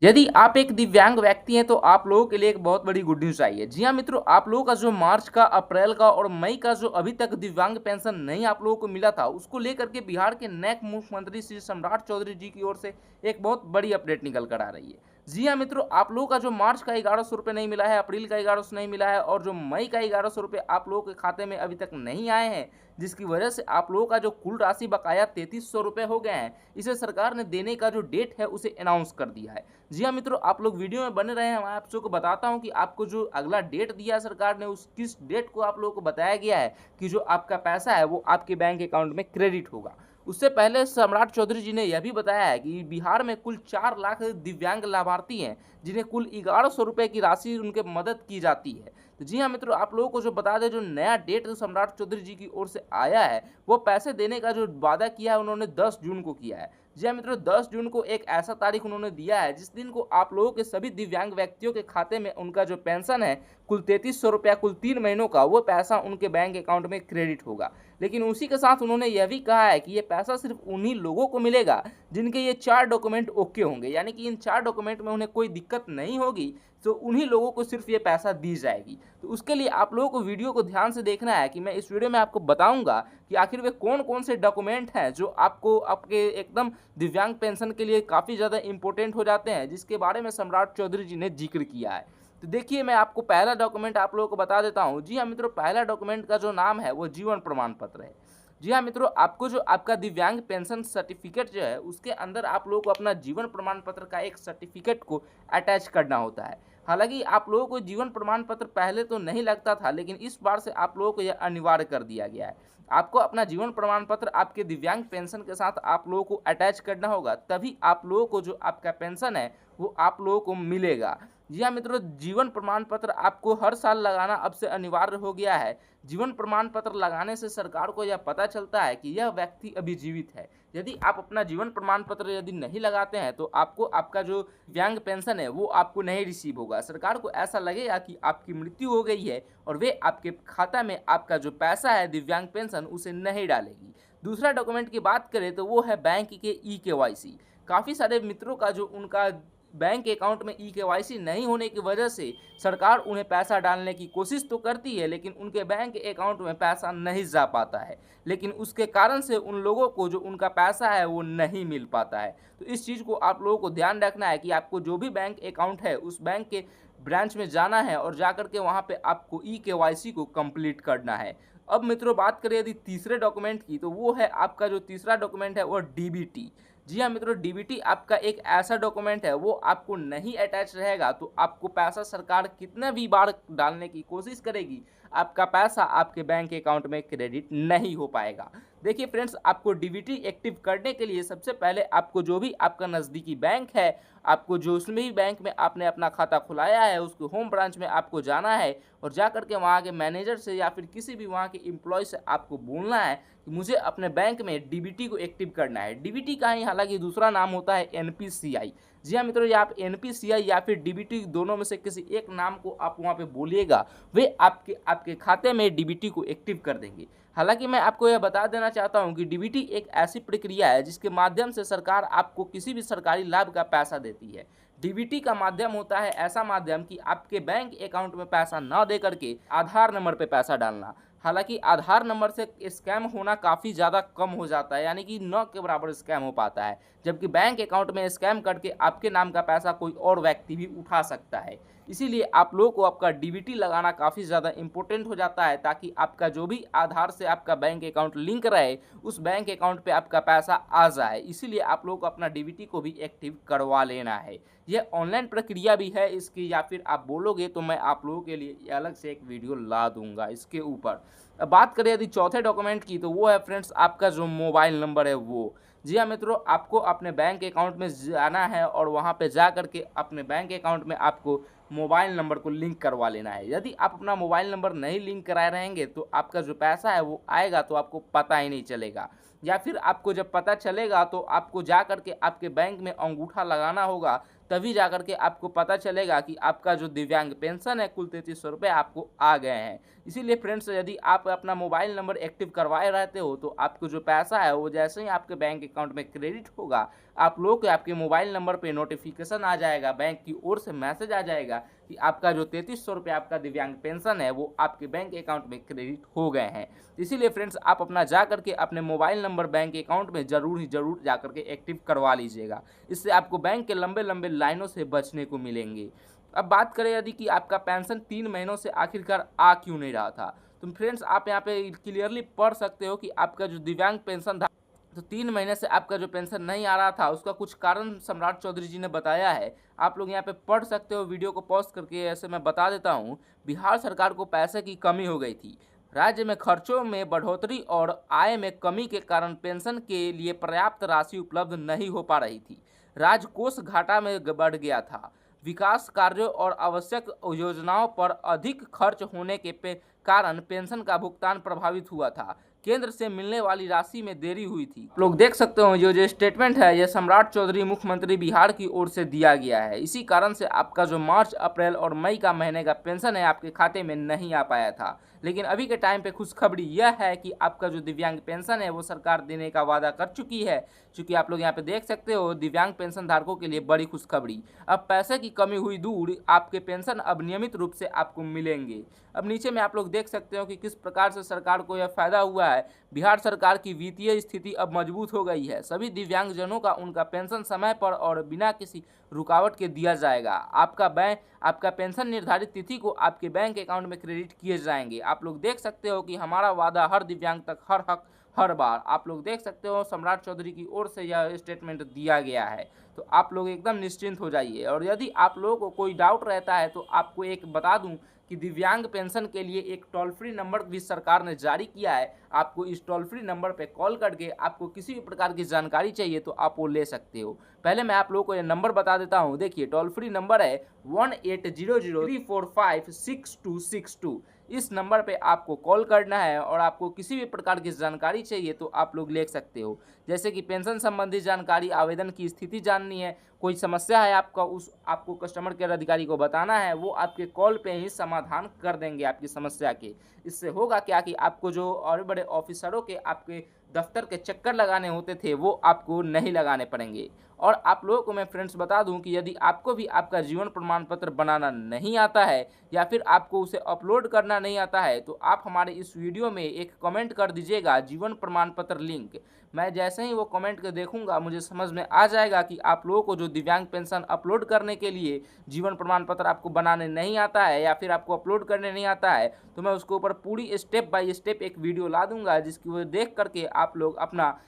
यदि आप एक दिव्यांग व्यक्ति हैं तो आप लोगों के लिए एक बहुत बड़ी गुड न्यूज़ आई है। जी हाँ मित्रों, आप लोगों का जो मार्च का, अप्रैल का और मई का जो अभी तक दिव्यांग पेंशन नहीं आप लोगों को मिला था, उसको लेकर के बिहार के नए मुख्यमंत्री श्री सम्राट चौधरी जी की ओर से एक बहुत बड़ी अपडेट निकल कर आ रही है। जी हाँ मित्रों, आप लोगों का जो मार्च का 1100 रुपये नहीं मिला है, अप्रैल का 1100 नहीं मिला है और जो मई का 1100 रुपये आप लोगों के खाते में अभी तक नहीं आए हैं, जिसकी वजह से आप लोगों का जो कुल राशि बकाया 3300 रुपये हो गए हैं, इसे सरकार ने देने का जो डेट है उसे अनाउंस कर दिया है। जी हाँ मित्रों, आप लोग वीडियो में बने रहे हैं, मैं आप सबको बताता हूँ कि आपको जो अगला डेट दिया है सरकार ने, उस किस डेट को आप लोगों को बताया गया है कि जो आपका पैसा है वो आपके बैंक अकाउंट में क्रेडिट होगा। उससे पहले सम्राट चौधरी जी ने यह भी बताया है कि बिहार में कुल 4 लाख दिव्यांग लाभार्थी हैं, जिन्हें कुल 1100 रुपये की राशि उनके मदद की जाती है। तो जी हाँ मित्रों, आप लोगों को जो बता दें, जो नया डेट सम्राट चौधरी जी की ओर से आया है, वो पैसे देने का जो वादा किया है उन्होंने 10 जून को किया है। जी हाँ मित्रों, 10 जून को एक ऐसा तारीख उन्होंने दिया है जिस दिन को आप लोगों के सभी दिव्यांग व्यक्तियों के खाते में उनका जो पेंशन है, कुल 3300 रुपया, कुल 3 महीनों का, वो पैसा उनके बैंक अकाउंट में क्रेडिट होगा। लेकिन उसी के साथ उन्होंने यह भी कहा है कि ये पैसा सिर्फ उन्हीं लोगों को मिलेगा जिनके ये 4 डॉक्यूमेंट ओके होंगे, यानी कि इन 4 डॉक्यूमेंट में उन्हें कोई दिक्कत नहीं होगी, तो उन्हीं लोगों को सिर्फ ये पैसा दी जाएगी। तो उसके लिए आप लोगों को वीडियो को ध्यान से देखना है कि मैं इस वीडियो में आपको बताऊंगा कि आखिर वे कौन कौन से डॉक्यूमेंट हैं जो आपको आपके एकदम दिव्यांग पेंशन के लिए काफ़ी ज़्यादा इंपॉर्टेंट हो जाते हैं, जिसके बारे में सम्राट चौधरी जी ने जिक्र किया है। तो देखिए, मैं आपको पहला डॉक्यूमेंट आप लोगों को बता देता हूँ। जी हाँ मित्रों, पहला डॉक्यूमेंट का जो नाम है वो जीवन प्रमाण पत्र है। जी हाँ मित्रों, आपको जो आपका दिव्यांग पेंशन सर्टिफिकेट जो है, उसके अंदर आप लोगों को अपना जीवन प्रमाण पत्र का एक सर्टिफिकेट को अटैच करना होता है। हालांकि आप लोगों को जीवन प्रमाण पत्र पहले तो नहीं लगता था, लेकिन इस बार से आप लोगों को यह अनिवार्य कर दिया गया है। आपको अपना जीवन प्रमाण पत्र आपके दिव्यांग पेंशन के साथ आप लोगों को अटैच करना होगा, तभी आप लोगों को जो आपका पेंशन है वो आप लोगों को मिलेगा। जी हाँ मित्रों, जीवन प्रमाण पत्र आपको हर साल लगाना अब से अनिवार्य हो गया है। जीवन प्रमाण पत्र लगाने से सरकार को यह पता चलता है कि यह व्यक्ति अभी जीवित है। यदि आप अपना जीवन प्रमाण पत्र यदि नहीं लगाते हैं तो आपको आपका जो दिव्यांग पेंशन है वो आपको नहीं रिसीव होगा। सरकार को ऐसा लगेगा कि आपकी मृत्यु हो गई है और वे आपके खाता में आपका जो पैसा है दिव्यांग पेंशन उसे नहीं डालेगी। दूसरा डॉक्यूमेंट की बात करें तो वो है बैंक के ई-केवाईसी। काफ़ी सारे मित्रों का जो उनका बैंक अकाउंट में ई-केवाईसी नहीं होने की वजह से सरकार उन्हें पैसा डालने की कोशिश तो करती है, लेकिन उनके बैंक अकाउंट में पैसा नहीं जा पाता है। लेकिन उसके कारण से उन लोगों को जो उनका पैसा है वो नहीं मिल पाता है। तो इस चीज़ को आप लोगों को ध्यान रखना है कि आपको जो भी बैंक अकाउंट है उस बैंक के ब्रांच में जाना है और जाकर के वहाँ पे आपको ई-केवाईसी को कंप्लीट करना है। अब मित्रों, बात करें यदि तीसरे डॉक्यूमेंट की, तो वो है आपका जो तीसरा डॉक्यूमेंट है वो डीबीटी। जी हाँ मित्रों, डीबीटी आपका एक ऐसा डॉक्यूमेंट है, वो आपको नहीं अटैच रहेगा तो आपको पैसा सरकार कितना भी बार डालने की कोशिश करेगी, आपका पैसा आपके बैंक अकाउंट में क्रेडिट नहीं हो पाएगा। देखिए फ्रेंड्स, आपको डीबीटी एक्टिव करने के लिए सबसे पहले आपको जो भी आपका नज़दीकी बैंक है, आपको जो उसमें भी बैंक में आपने अपना खाता खुलाया है, उसको होम ब्रांच में आपको जाना है और जा करके वहाँ के मैनेजर से या फिर किसी भी वहाँ के एम्प्लॉय से आपको बोलना है कि मुझे अपने बैंक में डीबीटी को एक्टिव करना है। डीबीटी का ही हालांकि दूसरा नाम होता है एनपीसीआई। जी हाँ मित्रों, ये आप एनपीसीआई या फिर डीबीटी दोनों में से किसी एक नाम को आप वहाँ पे बोलिएगा, वे आपके आपके खाते में डीबीटी को एक्टिव कर देंगे। हालांकि मैं आपको यह बता देना चाहता हूं कि डीबीटी एक ऐसी प्रक्रिया है जिसके माध्यम से सरकार आपको किसी भी सरकारी लाभ का पैसा देती है। डीबीटी का माध्यम होता है ऐसा माध्यम कि आपके बैंक अकाउंट में पैसा न दे करके आधार नंबर पे पैसा डालना। हालांकि आधार नंबर से स्कैम होना काफ़ी ज़्यादा कम हो जाता है, यानी कि न के बराबर स्कैम हो पाता है, जबकि बैंक अकाउंट में स्कैम करके आपके नाम का पैसा कोई और व्यक्ति भी उठा सकता है। इसीलिए आप लोगों को आपका डीबीटी लगाना काफ़ी ज़्यादा इंपॉर्टेंट हो जाता है, ताकि आपका जो भी आधार से आपका बैंक अकाउंट लिंक रहे, उस बैंक अकाउंट पे आपका पैसा आ जाए। इसीलिए आप लोगों को अपना डीबीटी को भी एक्टिव करवा लेना है। यह ऑनलाइन प्रक्रिया भी है इसकी, या फिर आप बोलोगे तो मैं आप लोगों के लिए अलग से एक वीडियो ला दूंगा इसके ऊपर। अब बात करें यदि चौथे डॉक्यूमेंट की, तो वो है फ्रेंड्स आपका जो मोबाइल नंबर है वो। जी हाँ मित्रों, आपको अपने बैंक अकाउंट में जाना है और वहाँ पे जा करके अपने बैंक अकाउंट में आपको मोबाइल नंबर को लिंक करवा लेना है। यदि आप अपना मोबाइल नंबर नहीं लिंक कराए रहेंगे तो आपका जो पैसा है वो आएगा तो आपको पता ही नहीं चलेगा, या फिर आपको जब पता चलेगा तो आपको जा करके आपके बैंक में अंगूठा लगाना होगा, तभी जा करके आपको पता चलेगा कि आपका जो दिव्यांग पेंशन है कुल 3300 रुपये आपको आ गए हैं। इसीलिए फ्रेंड्स, यदि आप अपना मोबाइल नंबर एक्टिव करवाए रहते हो तो आपको जो पैसा है वो जैसे ही आपके बैंक अकाउंट में क्रेडिट होगा, आप लोग के आपके मोबाइल नंबर पे नोटिफिकेशन आ जाएगा, बैंक की ओर से मैसेज आ जाएगा कि आपका जो 3300 रुपये आपका दिव्यांग पेंशन है वो आपके बैंक अकाउंट में क्रेडिट हो गए हैं। इसीलिए फ्रेंड्स आप अपना जा करके अपने मोबाइल नंबर बैंक अकाउंट में जरूर जा करके एक्टिव करवा लीजिएगा। इससे आपको बैंक के लंबे लंबे लाइनों से बचने को मिलेंगे। अब बात करें यदि कि आपका पेंशन 3 महीनों से आखिरकार आ क्यों नहीं रहा था, तो फ्रेंड्स आप यहाँ पे क्लियरली पढ़ सकते हो कि आपका जो दिव्यांग पेंशन था तो 3 महीने से आपका जो पेंशन नहीं आ रहा था उसका कुछ कारण सम्राट चौधरी जी ने बताया है। आप लोग यहाँ पे पढ़ सकते हो, वीडियो को पॉज करके ऐसे मैं बता देता हूँ। बिहार सरकार को पैसे की कमी हो गई थी। राज्य में खर्चों में बढ़ोतरी और आय में कमी के कारण पेंशन के लिए पर्याप्त राशि उपलब्ध नहीं हो पा रही थी। राजकोष घाटा में बढ़ गया था। विकास कार्यों और आवश्यक योजनाओं पर अधिक खर्च होने के कारण पेंशन का भुगतान प्रभावित हुआ था। केंद्र से मिलने वाली राशि में देरी हुई थी। लोग देख सकते हो जो स्टेटमेंट है ये सम्राट चौधरी मुख्यमंत्री बिहार की ओर से दिया गया है। इसी कारण से आपका जो मार्च, अप्रैल और मई का महीने का पेंशन है आपके खाते में नहीं आ पाया था। लेकिन अभी के टाइम पे खुशखबरी यह है कि आपका जो दिव्यांग पेंशन है वो सरकार देने का वादा कर चुकी है। चूँकि आप लोग यहाँ पे देख सकते हो दिव्यांग पेंशन धारकों के लिए बड़ी खुशखबरी। अब पैसे की कमी हुई दूर, आपके पेंशन अब नियमित रूप से आपको मिलेंगे। अब नीचे में आप लोग देख सकते हो कि किस प्रकार से सरकार को यह फायदा हुआ है। बिहार सरकार की वित्तीय स्थिति अब मजबूत हो गई है। सभी दिव्यांगजनों का उनका पेंशन समय पर और बिना किसी रुकावट के दिया जाएगा। आपका पेंशन निर्धारित तिथि को आपके बैंक अकाउंट में क्रेडिट किए जाएंगे। आप लोग देख सकते हो कि हमारा वादा हर दिव्यांग तक, हर हक हर बार। आप लोग देख सकते हो सम्राट चौधरी की ओर से यह स्टेटमेंट दिया गया है। तो आप लोग एकदम निश्चिंत हो जाइए। और यदि आप लोगों को कोई डाउट रहता है तो आपको एक बता दूं कि दिव्यांग पेंशन के लिए एक टोल फ्री नंबर भी सरकार ने जारी किया है। आपको इस टोल फ्री नंबर पे कॉल करके आपको किसी भी प्रकार की जानकारी चाहिए तो आप वो ले सकते हो। पहले मैं आप लोगों को ये नंबर बता देता हूँ। देखिए टोल फ्री नंबर है 1800-345-6262। इस नंबर पे आपको कॉल करना है और आपको किसी भी प्रकार की जानकारी चाहिए तो आप लोग ले सकते हो। जैसे कि पेंशन संबंधी जानकारी, आवेदन की स्थिति जाननी है, कोई समस्या है आपको कस्टमर केयर अधिकारी को बताना है, वो आपके कॉल पे ही समाधान कर देंगे आपकी समस्या के। इससे होगा क्या कि आपको जो और बड़े ऑफिसरों के आपके दफ्तर के चक्कर लगाने होते थे वो आपको नहीं लगाने पड़ेंगे। और आप लोगों को मैं फ्रेंड्स बता दूं कि यदि आपको भी आपका जीवन प्रमाण पत्र बनाना नहीं आता है या फिर आपको उसे अपलोड करना नहीं आता है तो आप हमारे इस वीडियो में एक कमेंट कर दीजिएगा जीवन प्रमाण पत्र लिंक। मैं जैसे ही वो कमेंट को देखूंगा मुझे समझ में आ जाएगा कि आप लोगों को जो दिव्यांग पेंशन अपलोड करने के लिए जीवन प्रमाण पत्र आपको बनाने नहीं आता है या फिर आपको अपलोड करने नहीं आता है तो मैं उसके ऊपर पूरी स्टेप बाय स्टेप एक वीडियो ला दूंगा जिसकी वो देख करके आप लोग अपना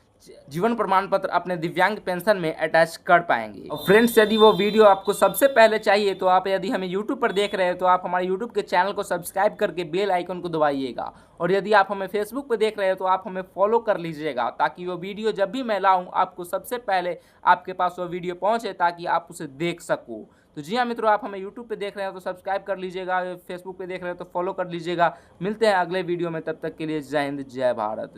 जीवन प्रमाण पत्र अपने दिव्यांग पेंशन में अटैच कर पाएंगे। और फ्रेंड्स यदि वो वीडियो आपको सबसे पहले चाहिए तो आप यदि हमें यूट्यूब पर देख रहे हैं तो आप हमारे यूट्यूब के चैनल को सब्सक्राइब करके बेल आइकन को दबाइएगा। और यदि आप हमें फेसबुक पर देख रहे हैं तो आप हमें फॉलो कर लीजिएगा ताकि वो वीडियो जब भी मैं लाऊं आपको सबसे पहले आपके पास वो वीडियो पहुंचे ताकि आप उसे देख सको। तो जी हाँ मित्रों, आप हमें यूट्यूब पे देख रहे हैं तो सब्सक्राइब कर लीजिएगा, फेसबुक पे देख रहे हैं तो फॉलो कर लीजिएगा। मिलते हैं अगले वीडियो में, तब तक के लिए जय हिंद जय भारत।